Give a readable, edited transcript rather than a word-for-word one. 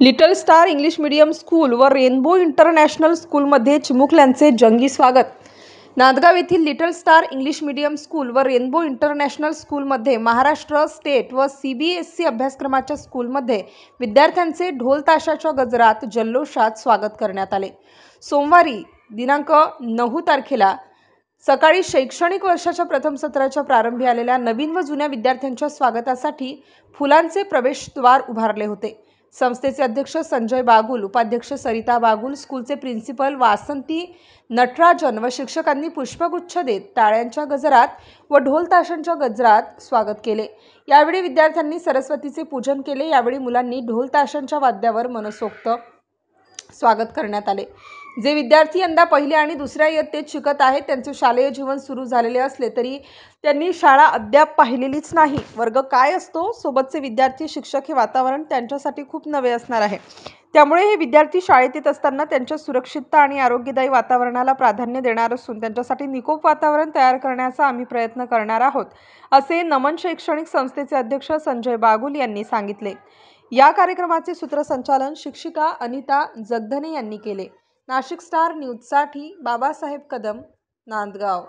Little star English medium school व rainbow international स्कूलमध्ये चिमुकल्यांचे जंगी स्वागत। नांदगाव येथील little star English medium school व रेनबो इंटरनॅशनल स्कूलमध्ये महाराष्ट्र स्टेट व CBSE अभ्यासक्रमाच्या स्कूलमध्ये विद्यार्थ्यांचे ढोल ताशाच्या गजरात जल्लोषात स्वागत करण्यात आले। सोमवारी दिनांक 9 तारखेला सकाळी शैक्षणिक वर्षाच्या प्रथम सत्राच्या प्रारंभी आलेल्या नवीन व जुन्या विद्यार्थ्यांच्या स्वागतासाठी फुलांचे प्रवेशद्वार उभारले होते। संस्थेचे अध्यक्ष संजय बागुल, उपाध्यक्ष सरिता बागुल, स्कूलचे प्रिन्सिपल वासंती नटराजन व शिक्षकांनी पुष्पगुच्छ देत टाळ्यांच्या गजरात व ढोल ताशांच्या गजरात स्वागत केले। यावेळी विद्यार्थ्यांनी सरस्वतीचे पूजन केले। यावेळी मुलांनी ढोल ताशांच्या वाद्यावर मनसोक्त स्वागत करण्यात आले। जे विद्यार्थी यंदा पहिल्या आणि दुसऱ्या इयत्तेत शिकत आहेत त्यांचे शालेय जीवन सुरू झालेले असले तरी त्यांनी शाळा अद्याप पाहिलेलीच नाही। वर्ग काय असतो, सोबतचे विद्यार्थी, शिक्षक हे वातावरण त्यांच्यासाठी खूप नवे असणार आहे। त्यामुळे हे विद्यार्थी शाळेत येत असताना त्यांच्या सुरक्षितता आणि आरोग्यदायी वातावरणाला प्राधान्य देणार असून त्यांच्यासाठी निकोप वातावरण तयार करण्याचा आम्ही प्रयत्न करणार आहोत, असे नमन शैक्षणिक संस्थेचे अध्यक्ष संजय बागुल यांनी सांगितले। या कार्यक्रमाचे सूत्रसंचालन शिक्षिका अनिता जगधने यांनी केले। नाशिक स्टार न्यूजसाठी बाबासाहेब कदम, नांदगाव।